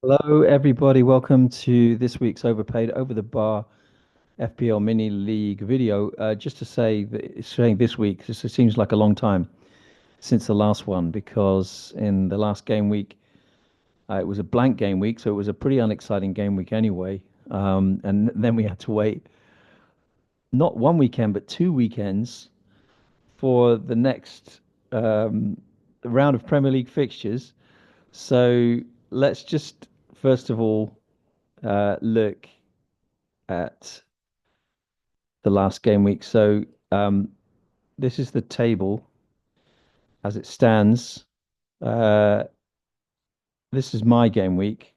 Hello, everybody. Welcome to this week's Overpaid Over the Bar FPL Mini League video. Just to say that it's saying this week, this seems like a long time since the last one because in the last game week, it was a blank game week, so it was a pretty unexciting game week anyway. And then we had to wait not one weekend, but two weekends for the next um, round of Premier League fixtures. So let's just first of all look at the last game week. So this is the table as it stands. Uh, this is my game week.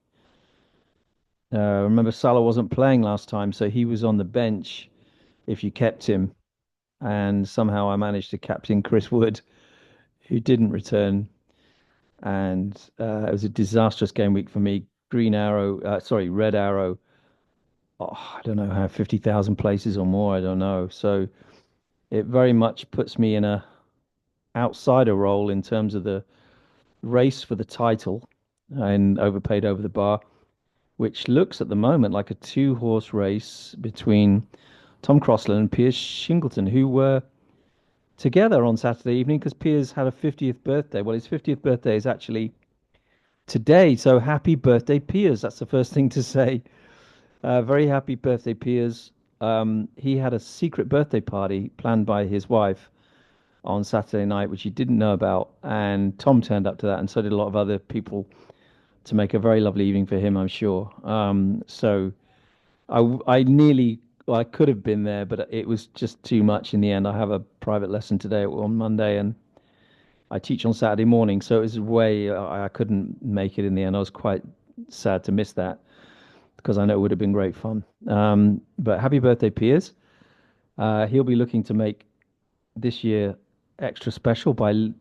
Remember, Salah wasn't playing last time, so he was on the bench if you kept him. And somehow I managed to captain Chris Wood, who didn't return. And it was a disastrous game week for me. Red Arrow. Oh, I don't know how 50,000 places or more. I don't know. So it very much puts me in a outsider role in terms of the race for the title and Overpaid Over the Bar, which looks at the moment like a two-horse race between Tom Crossland and Piers Shingleton, who were together on Saturday evening because Piers had a 50th birthday. Well, his 50th birthday is actually today, so happy birthday, Piers. That's the first thing to say. Very happy birthday, Piers. He had a secret birthday party planned by his wife on Saturday night, which he didn't know about, and Tom turned up to that, and so did a lot of other people to make a very lovely evening for him, I'm sure. I nearly, well, I could have been there, but it was just too much in the end. I have a private lesson today on Monday, and I teach on Saturday morning, so it was I couldn't make it in the end. I was quite sad to miss that because I know it would have been great fun. But happy birthday, Piers. He'll be looking to make this year extra special by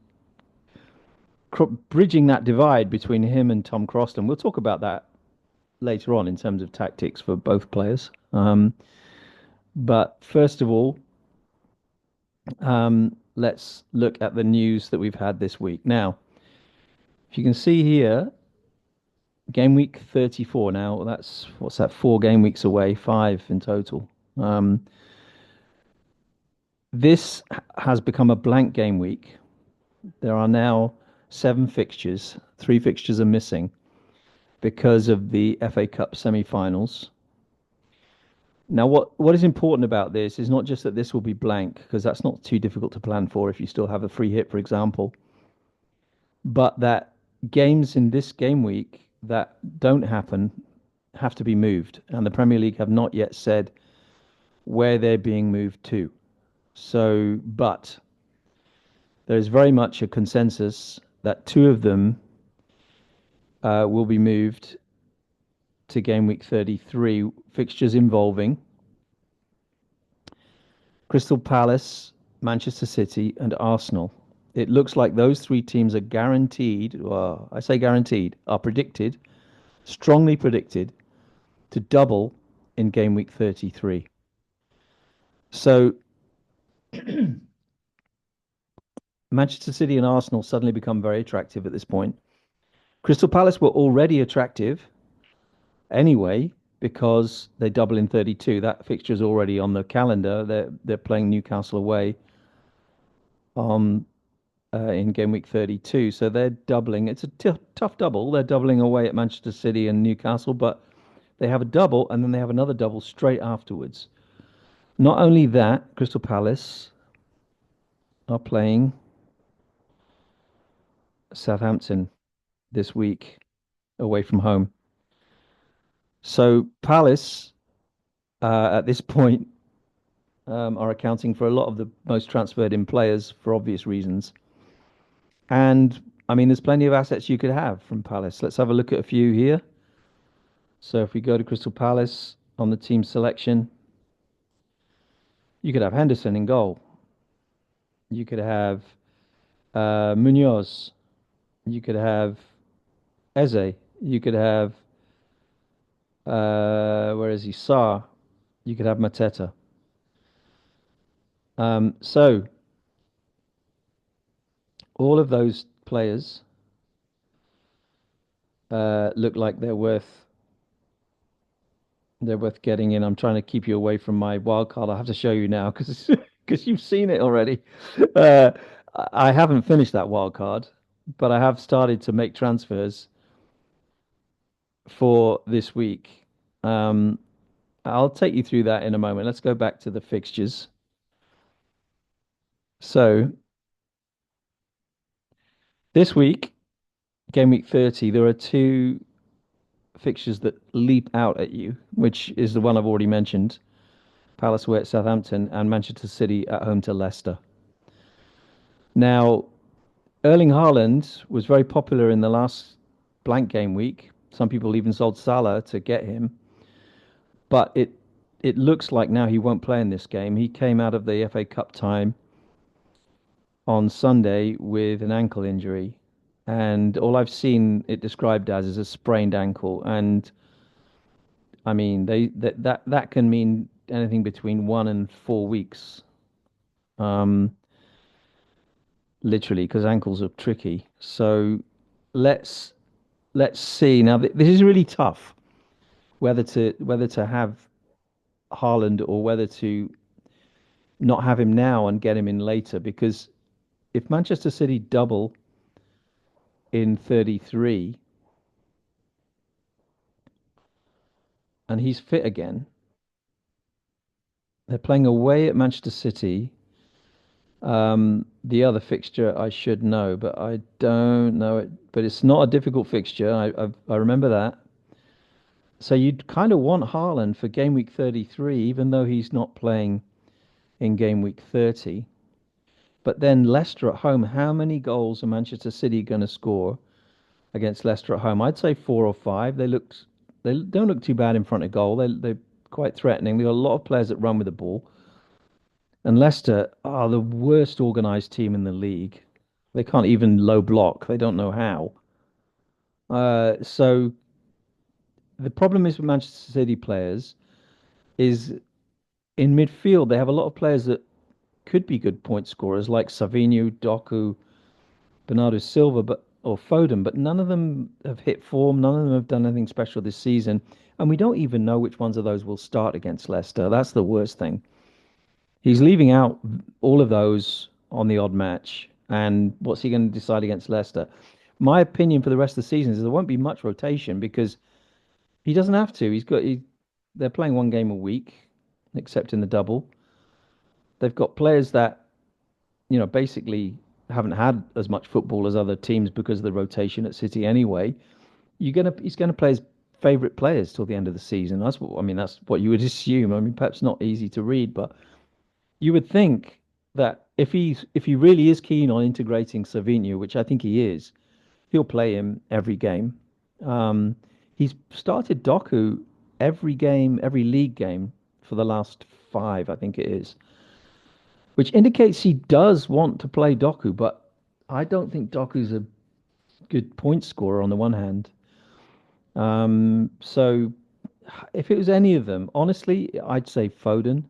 bridging that divide between him and Tom Croston. We'll talk about that later on in terms of tactics for both players. But first of all, let's look at the news that we've had this week. Now, if you can see here, game week 34 now, that's what's that, 4 game weeks away, five in total. Um, this has become a blank game week. There are now 7 fixtures, 3 fixtures are missing because of the FA Cup semi-finals. Now, what is important about this is not just that this will be blank, because that's not too difficult to plan for if you still have a free hit, for example, but that games in this game week that don't happen have to be moved. And the Premier League have not yet said where they're being moved to. So, but there is very much a consensus that two of them will be moved to game week 33, fixtures involving Crystal Palace, Manchester City, and Arsenal. It looks like those 3 teams are guaranteed, well, I say guaranteed, are predicted, strongly predicted, to double in game week 33. So Manchester City and Arsenal suddenly become very attractive at this point. Crystal Palace were already attractive anyway because they double in 32. That fixture is already on the calendar. They're playing Newcastle away on in game week 32. So they're doubling. It's a tough double. They're doubling away at Manchester City and Newcastle, but they have a double and then they have another double straight afterwards. Not only that, Crystal Palace are playing Southampton this week away from home. So Palace, at this point, are accounting for a lot of the most transferred in players for obvious reasons. And I mean, there's plenty of assets you could have from Palace. Let's have a look at a few here. So if we go to Crystal Palace on the team selection, you could have Henderson in goal. You could have Munoz. You could have Eze. You could have where is he? Sarr. You could have Mateta. So all of those players look like they're worth getting in. I'm trying to keep you away from my wild card. I have to show you now because because you've seen it already. Uh, I haven't finished that wild card, but I have started to make transfers for this week. Um, I'll take you through that in a moment. Let's go back to the fixtures. So this week, game week 30, there are two fixtures that leap out at you, which is the one I've already mentioned. Palace away at Southampton and Manchester City at home to Leicester. Now, Erling Haaland was very popular in the last blank game week. Some people even sold Salah to get him, but it looks like now he won't play in this game. He came out of the FA Cup time on Sunday with an ankle injury, and all I've seen it described as is a sprained ankle. And I mean, that can mean anything between 1 and 4 weeks, um, literally, because ankles are tricky. So let's let's see. Now, this is really tough whether to have Haaland or whether to not have him now and get him in later. Because if Manchester City double in 33 and he's fit again, they're playing away at Manchester City. The other fixture I should know, but I don't know it. But it's not a difficult fixture. I remember that. So you'd kind of want Haaland for game week 33, even though he's not playing in game week 30. But then Leicester at home, how many goals are Manchester City going to score against Leicester at home? I'd say 4 or 5. They don't look too bad in front of goal. They're quite threatening. They've got a lot of players that run with the ball. And Leicester are the worst organised team in the league. They can't even low block. They don't know how. So the problem is with Manchester City players is in midfield they have a lot of players that could be good point scorers like Savinho, Doku, Bernardo Silva, but or Foden, but none of them have hit form. None of them have done anything special this season, and we don't even know which ones of those will start against Leicester. That's the worst thing. He's leaving out all of those on the odd match, and what's he going to decide against Leicester? My opinion for the rest of the season is there won't be much rotation because he doesn't have to. They're playing one game a week, except in the double. They've got players that basically haven't had as much football as other teams because of the rotation at City anyway. He's gonna play his favourite players till the end of the season. That's what you would assume. I mean, perhaps not easy to read, but you would think that if he really is keen on integrating Savinho, which I think he is, he'll play him every game. Um, he's started Doku every game, every league game for the last five, I think it is, which indicates he does want to play Doku, but I don't think Doku's a good point scorer on the one hand. So if it was any of them, honestly, I'd say Foden.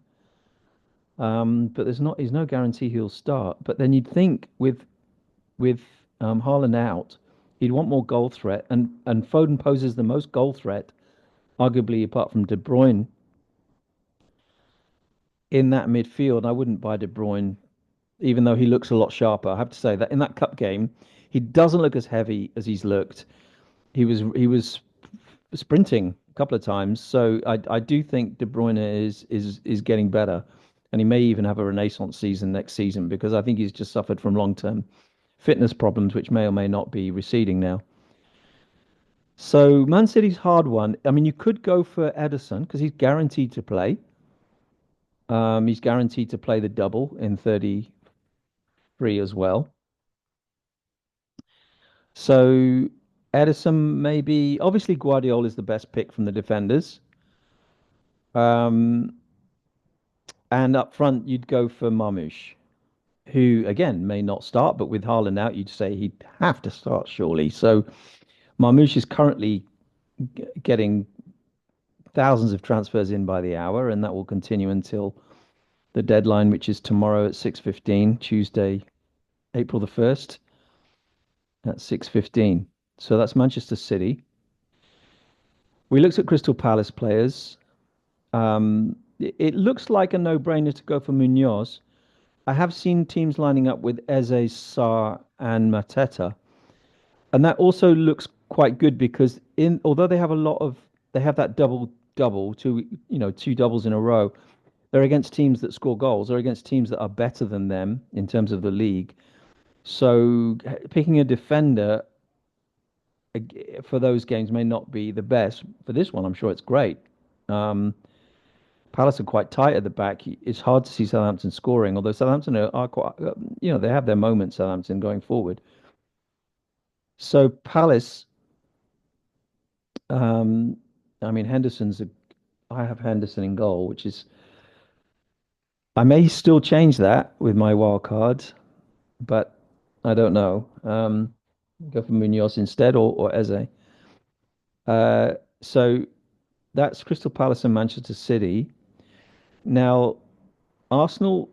But there's no guarantee he'll start. But then you'd think with Haaland out, he'd want more goal threat, and Foden poses the most goal threat, arguably apart from De Bruyne in that midfield. I wouldn't buy De Bruyne, even though he looks a lot sharper. I have to say that in that cup game, he doesn't look as heavy as he's looked. He was sprinting a couple of times, so I do think De Bruyne is getting better, and he may even have a renaissance season next season because I think he's just suffered from long-term fitness problems, which may or may not be receding now. So Man City's hard one. I mean, you could go for Ederson because he's guaranteed to play. He's guaranteed to play the double in 33 as well. So Edison maybe obviously Guardiola is the best pick from the defenders. Um, and up front you'd go for Marmoush, who again may not start, but with Haaland out, you'd say he'd have to start surely. So Marmoush is currently getting thousands of transfers in by the hour, and that will continue until the deadline, which is tomorrow at 6:15, Tuesday, April the 1st at 6:15. So that's Manchester City. We looked at Crystal Palace players. It looks like a no-brainer to go for Munoz. I have seen teams lining up with Eze, Sarr, and Mateta, and that also looks quite good because in although they have that double two two doubles in a row. They're against teams that score goals. They're against teams that are better than them in terms of the league. So picking a defender for those games may not be the best. For this one, I'm sure it's great. Um, Palace are quite tight at the back. It's hard to see Southampton scoring, although Southampton are quite, they have their moments, Southampton going forward. So Palace, um, I mean, I have Henderson in goal, which is, I may still change that with my wild card, but I don't know. Go for Munoz instead or Eze. Uh, so that's Crystal Palace and Manchester City. Now, Arsenal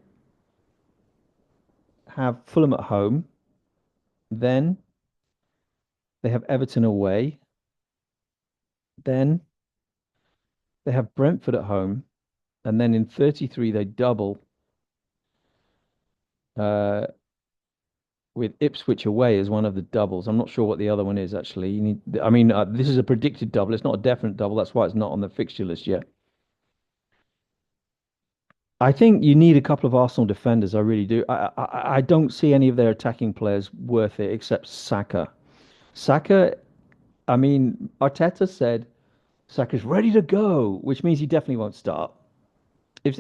have Fulham at home. Then they have Everton away. Then they have Brentford at home. And then in 33, they double uh, with Ipswich away as one of the doubles. I'm not sure what the other one is, actually. I mean, this is a predicted double. It's not a definite double. That's why it's not on the fixture list yet. I think you need a couple of Arsenal defenders. I really do. I don't see any of their attacking players worth it except Saka. Saka, I mean, Arteta said Saka's ready to go, which means he definitely won't start. If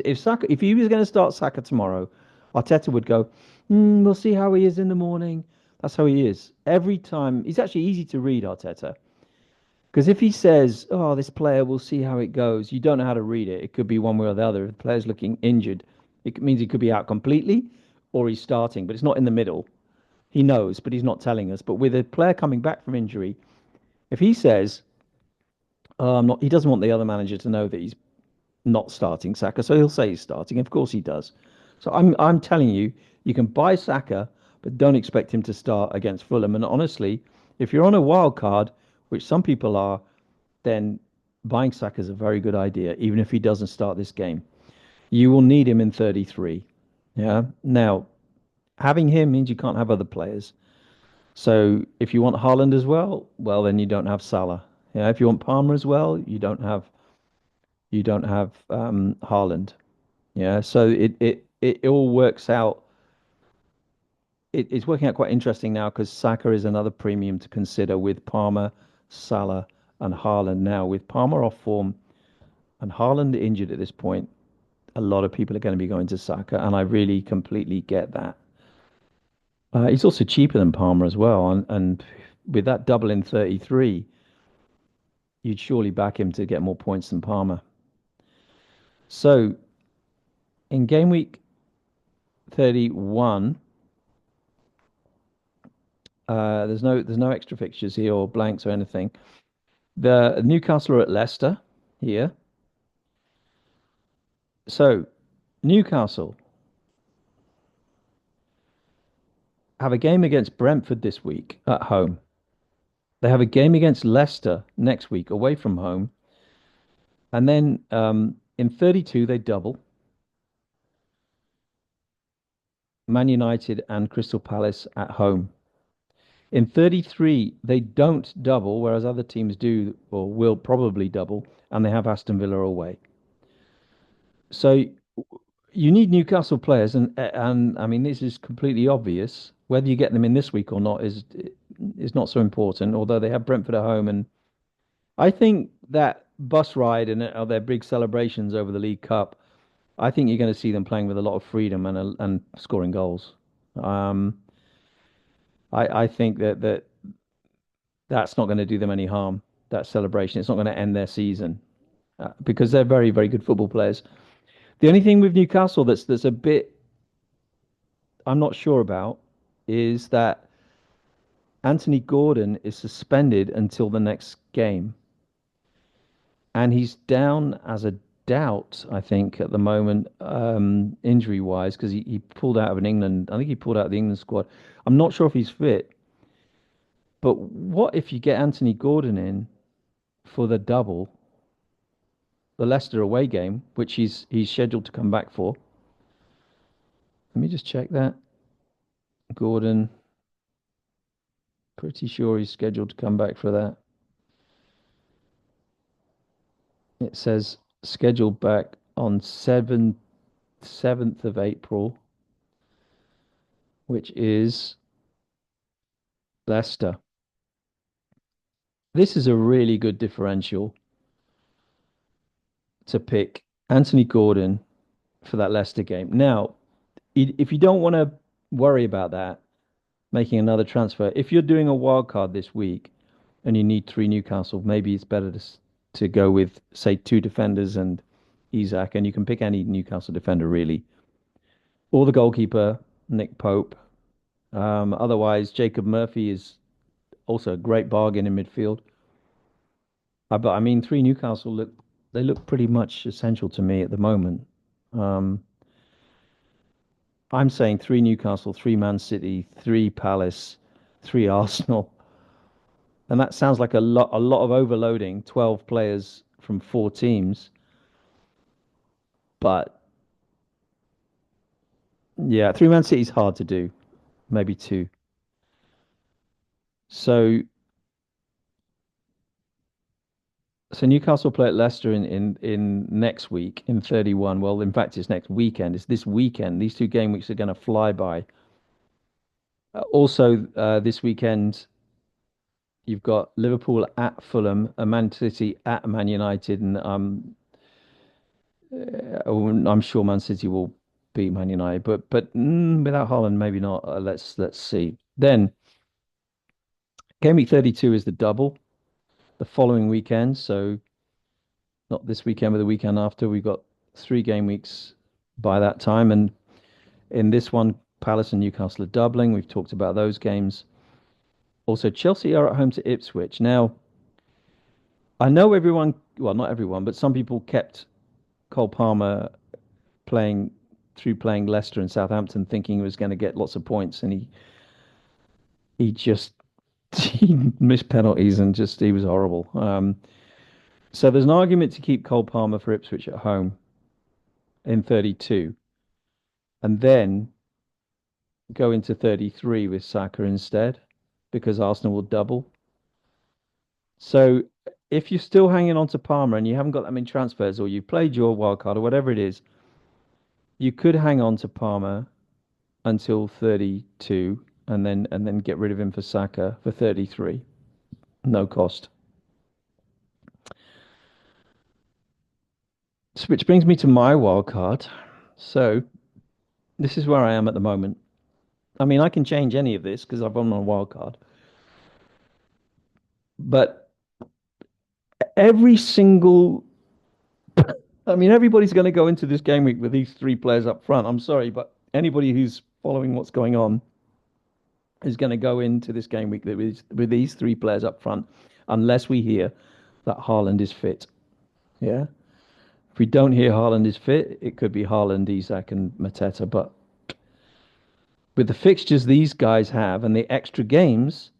he was going to start Saka tomorrow, Arteta would go, we'll see how he is in the morning. That's how he is. Every time he's actually easy to read, Arteta. Because if he says, "Oh, this player, we'll see how it goes," you don't know how to read it. It could be one way or the other. If the player's looking injured, it means he could be out completely, or he's starting, but it's not in the middle. He knows, but he's not telling us. But with a player coming back from injury, if he says, "Oh, I'm not," he doesn't want the other manager to know that he's not starting Saka, so he'll say he's starting. Of course he does. So I'm telling you, you can buy Saka, but don't expect him to start against Fulham. And honestly, if you're on a wild card, which some people are, then buying Saka is a very good idea, even if he doesn't start this game. You will need him in 33. Yeah. Now, having him means you can't have other players. So if you want Haaland as well, then you don't have Salah. Yeah. If you want Palmer as well, you don't have Haaland. Yeah. So it all works out. It's working out quite interesting now because Saka is another premium to consider with Palmer, Salah, and Haaland. Now with Palmer off form and Haaland injured at this point, a lot of people are going to be going to Saka, and I really completely get that. He's also cheaper than Palmer as well, and with that double in 33, you'd surely back him to get more points than Palmer. So in game week 31, there's no extra fixtures here or blanks or anything. The Newcastle are at Leicester here. So Newcastle have a game against Brentford this week at home. They have a game against Leicester next week away from home. And then in 32, they double Man United and Crystal Palace at home. In 33, they don't double, whereas other teams do or will probably double, and they have Aston Villa away. So you need Newcastle players, and I mean this is completely obvious. Whether you get them in this week or not is not so important. Although they have Brentford at home, and I think that bus ride and their big celebrations over the League Cup, I think you're going to see them playing with a lot of freedom and scoring goals. Um, I think that's not going to do them any harm. That celebration, it's not going to end their season because they're very very good football players. The only thing with Newcastle that's a bit I'm not sure about is that Anthony Gordon is suspended until the next game, and he's down as a doubt, I think, at the moment, injury wise, because he pulled out of an England. I think he pulled out of the England squad. I'm not sure if he's fit, but what if you get Anthony Gordon in for the double, the Leicester away game, which he's scheduled to come back for. Let me just check that. Gordon, pretty sure he's scheduled to come back for that. It says scheduled back on 7th of April, which is Leicester. This is a really good differential to pick Anthony Gordon for that Leicester game. Now, if you don't want to worry about that, making another transfer, if you're doing a wild card this week and you need three Newcastle, maybe it's better to go with, say, two defenders and Isak, and you can pick any Newcastle defender really, or the goalkeeper, Nick Pope. Otherwise, Jacob Murphy is also a great bargain in midfield. But I mean, three Newcastle look pretty much essential to me at the moment. Um, I'm saying three Newcastle, three Man City, three Palace, three Arsenal, and that sounds like a lot of overloading. 12 players from four teams, but yeah, three Man City is hard to do. Maybe two. So so Newcastle play at Leicester in next week in 31. Well, in fact, it's next weekend. It's this weekend. These two game weeks are going to fly by. Also, this weekend you've got Liverpool at Fulham, a Man City at Man United, and I'm sure Man City will beat Man United, but without Haaland, maybe not. Let's see. Then game week 32 is the double the following weekend. So not this weekend, but the weekend after. We've got three game weeks by that time, and in this one, Palace and Newcastle are doubling. We've talked about those games. Also, Chelsea are at home to Ipswich. Now, I know everyone, well, not everyone, but some people kept Cole Palmer playing playing Leicester and Southampton, thinking he was going to get lots of points, and he just he missed penalties and just he was horrible. So there's an argument to keep Cole Palmer for Ipswich at home in 32, and then go into 33 with Saka instead, because Arsenal will double. So if you're still hanging on to Palmer and you haven't got that many transfers, or you've played your wild card or whatever it is, you could hang on to Palmer until 32 and then get rid of him for Saka for 33. No cost. Which brings me to my wild card. So this is where I am at the moment. I mean, I can change any of this because I've won my wild card. But every single, I mean, everybody's going to go into this game week with these three players up front. I'm sorry, but anybody who's following what's going on is going to go into this game week with these three players up front, unless we hear that Haaland is fit. Yeah. If we don't hear Haaland is fit, it could be Haaland, Isak, and Mateta. But with the fixtures these guys have and the extra games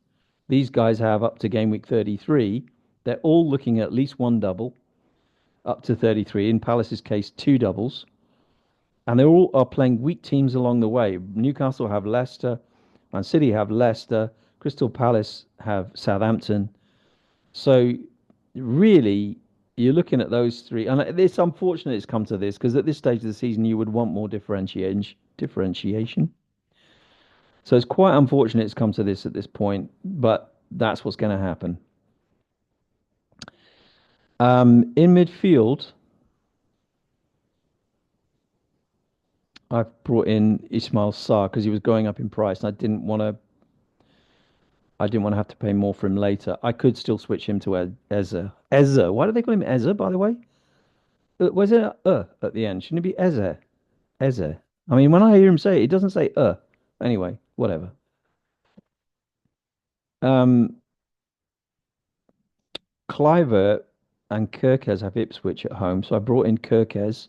these guys have up to game week 33, they're all looking at least one double up to 33. In Palace's case, two doubles. And they all are playing weak teams along the way. Newcastle have Leicester, Man City have Leicester, Crystal Palace have Southampton. So really, you're looking at those three. And it's unfortunate it's come to this because at this stage of the season, you would want more differentiation. So it's quite unfortunate it's come to this at this point, but that's what's going to happen. In midfield, I've brought in Ismail Sarr because he was going up in price, and I didn't want to have to pay more for him later. I could still switch him to Eze. Eze. Why do they call him Eze, by the way? Was it at the end? Shouldn't it be Eze? Eze. I mean, when I hear him say it, it doesn't say. Anyway, whatever. Um, Cliver and Kirkez have Ipswich at home, so I brought in Kirkez.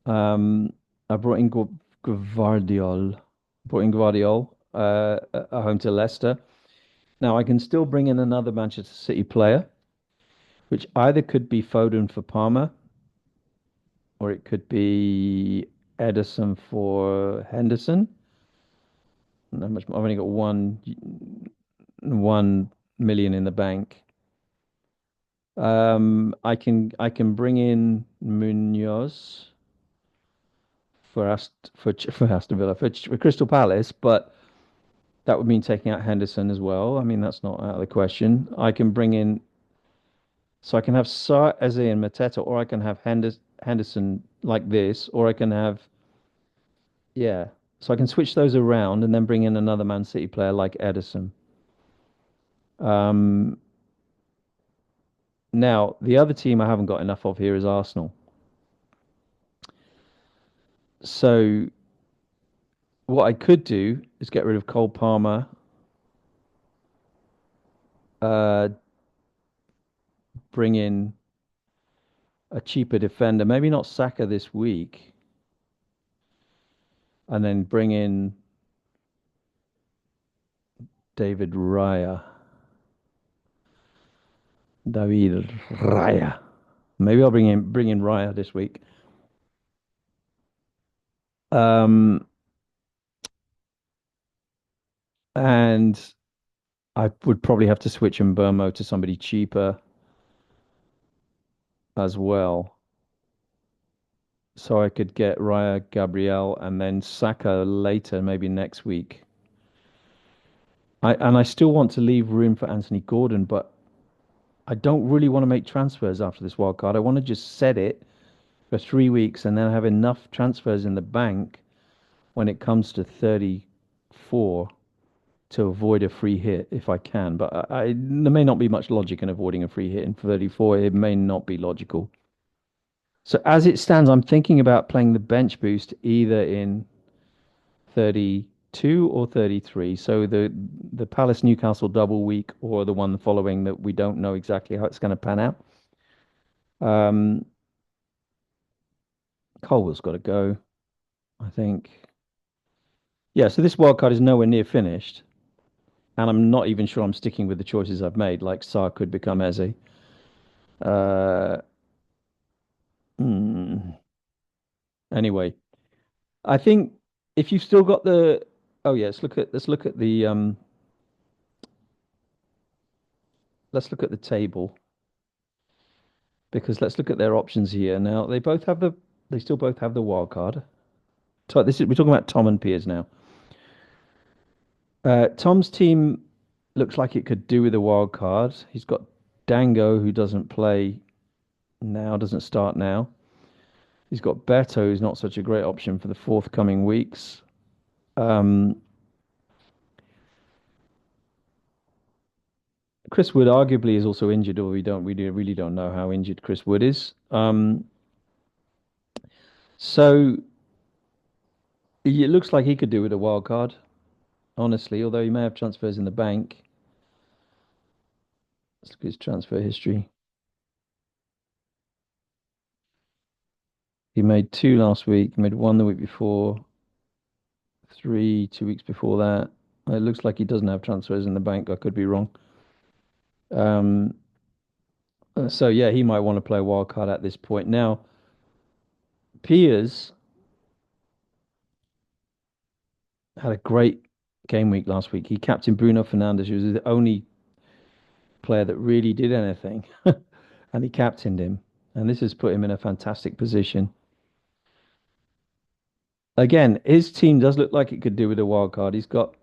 I brought in Gvardiol. Brought in Gvardiol at home to Leicester. Now I can still bring in another Manchester City player. which either could be Foden for Palmer or it could be Edison for Henderson. Not much. I've only got 1 million in the bank. I can bring in Munoz for Aston Villa for Crystal Palace, but that would mean taking out Henderson as well. I mean, that's not out of the question. I can bring in, so I can have Sarr, Eze, and Mateta, or I can have Henderson like this, or I can have, yeah. So I can switch those around and then bring in another Man City player like Edison. Um, Now, the other team I haven't got enough of here is Arsenal. So what I could do is get rid of Cole Palmer, uh, bring in a cheaper defender, maybe not Saka this week, and then bring in David Raya. David Raya. Maybe I'll bring in Raya this week. Um, and I would probably have to switch Mbermo to somebody cheaper as well. So I could get Raya, Gabriel, and then Saka later, maybe next week. I still want to leave room for Anthony Gordon, but I don't really want to make transfers after this wild card. I want to just set it for 3 weeks and then have enough transfers in the bank when it comes to 34 to avoid a free hit if I can. But there may not be much logic in avoiding a free hit in 34. It may not be logical. So as it stands, I'm thinking about playing the bench boost either in 32 or 33. So the Palace Newcastle double week or the one following that we don't know exactly how it's going to pan out. Um, Colwell's got to go, I think. Yeah, so this wild card is nowhere near finished, and I'm not even sure I'm sticking with the choices I've made. Like Sarr could become Eze. Uh, hmm. Anyway, I think if you've still got the, oh yeah, let's look at the table because let's look at their options here. Now they still both have the wild card. We're talking about Tom and Piers now. Tom's team looks like it could do with a wild card. He's got Dango, who doesn't play now, doesn't start now. He's got Beto, who's not such a great option for the forthcoming weeks. Um, Chris Wood arguably is also injured, or really don't know how injured Chris Wood is. So it looks like he could do with a wild card, honestly. Although he may have transfers in the bank. Let's look at his transfer history. He made two last week. He made one the week before. Three 2 weeks before that. It looks like he doesn't have transfers in the bank. I could be wrong. Um, so yeah, he might want to play a wild card at this point. Now, Piers had a great game week last week. He captained Bruno Fernandes, who was the only player that really did anything, and he captained him. And this has put him in a fantastic position. Again, his team does look like it could do with a wild card. He's got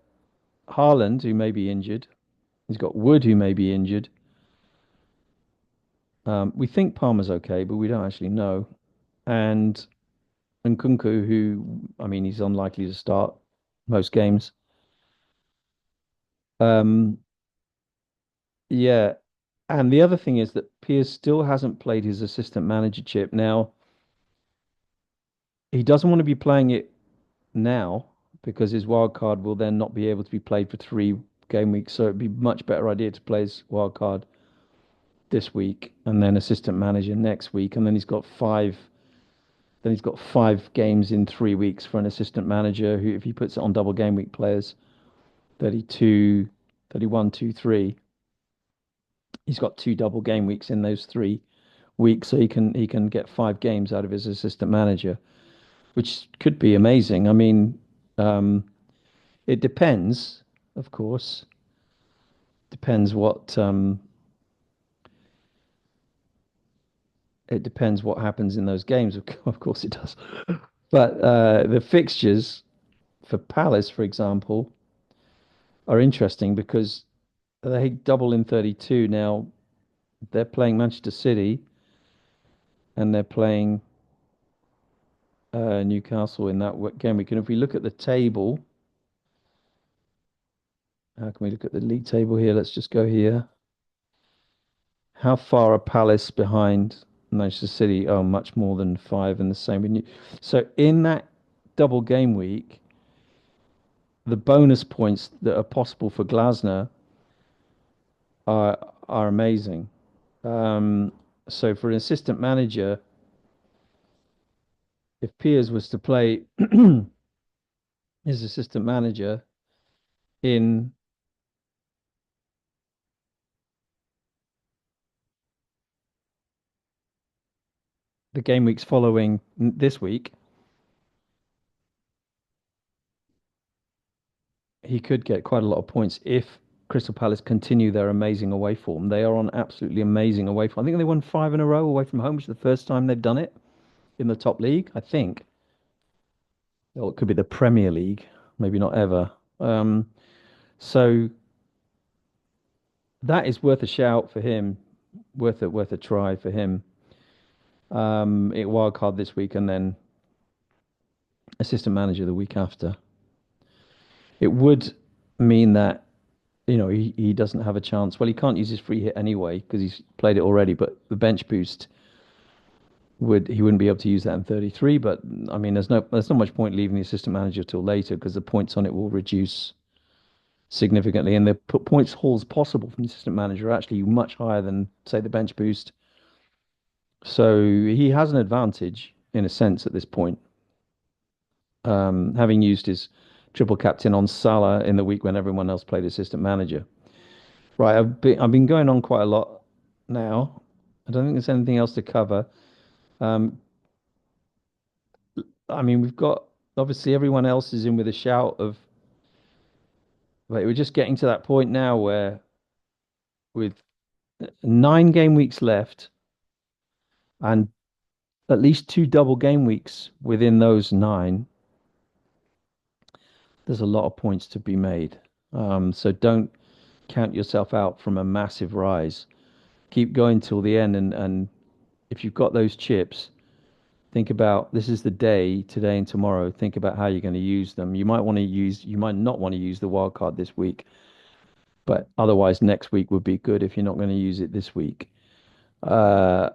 Haaland, who may be injured. He's got Wood, who may be injured. We think Palmer's okay, but we don't actually know. And Nkunku, who, I mean, he's unlikely to start most games. Um, yeah. And the other thing is that Pierce still hasn't played his assistant manager chip. Now, he doesn't want to be playing it now because his wild card will then not be able to be played for 3 game weeks. So it'd be much better idea to play his wild card this week and then assistant manager next week. And then he's got 5 games in 3 weeks for an assistant manager who, if he puts it on double game week players, 32, 31, 2, 3. He's got two double game weeks in those 3 weeks, so he can get 5 games out of his assistant manager, which could be amazing. I mean, um, it depends, of course. Depends what it depends what happens in those games. Of course, it does. But the fixtures for Palace, for example, are interesting because they double in 32 now. They're playing Manchester City and they're playing Newcastle in that game week. And if we look at the table, how can we look at the league table here? Let's just go here. How far are Palace behind Manchester City? Oh, much more than 5, and the same with New. So in that double game week, the bonus points that are possible for Glasner are amazing. Um, so for an assistant manager, if Piers was to play his assistant manager in the game weeks following this week, he could get quite a lot of points if Crystal Palace continue their amazing away form. They are on absolutely amazing away form. I think they won 5 in a row away from home, which is the first time they've done it in the top league, I think. Or it could be the Premier League, maybe not ever. Um, so that is worth a shout for him, worth a try for him. It wild card this week and then assistant manager the week after. It would mean that he doesn't have a chance. Well, he can't use his free hit anyway because he's played it already. But the bench boost he wouldn't be able to use that in 33. But I mean, there's not much point leaving the assistant manager till later because the points on it will reduce significantly, and the points hauls possible from the assistant manager are actually much higher than say the bench boost. So he has an advantage in a sense at this point, having used his triple captain on Salah in the week when everyone else played assistant manager. Right, I've been going on quite a lot now. I don't think there's anything else to cover. Um, I mean, we've got obviously everyone else is in with a shout of, but we're just getting to that point now where with 9 game weeks left and at least 2 double game weeks within those 9, there's a lot of points to be made. So don't count yourself out from a massive rise. Keep going till the end, and if you've got those chips, think about this is the day today and tomorrow. Think about how you're going to use them. You might not want to use the wild card this week, but otherwise next week would be good if you're not going to use it this week. Uh,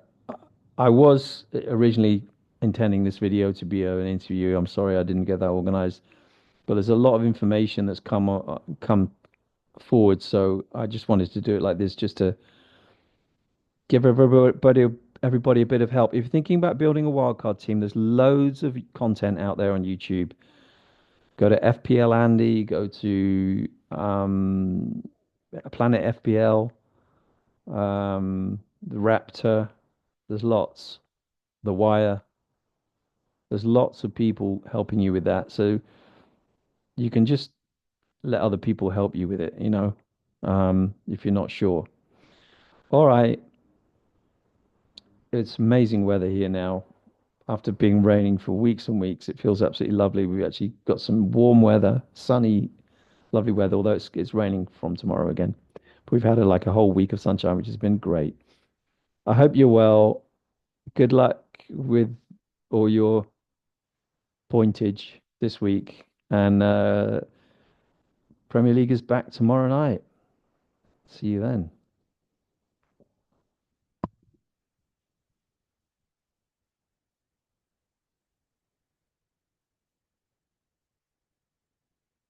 I was originally intending this video to be an interview. I'm sorry I didn't get that organized, but there's a lot of information that's come forward, so I just wanted to do it like this just to give everybody a bit of help. If you're thinking about building a wildcard team, there's loads of content out there on YouTube. Go to FPL Andy, go to Planet FPL, the Raptor. There's lots. The Wire. There's lots of people helping you with that. So you can just let other people help you with it, if you're not sure. All right. It's amazing weather here now. After being raining for weeks and weeks, it feels absolutely lovely. We've actually got some warm weather, sunny, lovely weather, although it's raining from tomorrow again. But we've had like a whole week of sunshine, which has been great. I hope you're well. Good luck with all your pointage this week. And Premier League is back tomorrow night. See you then.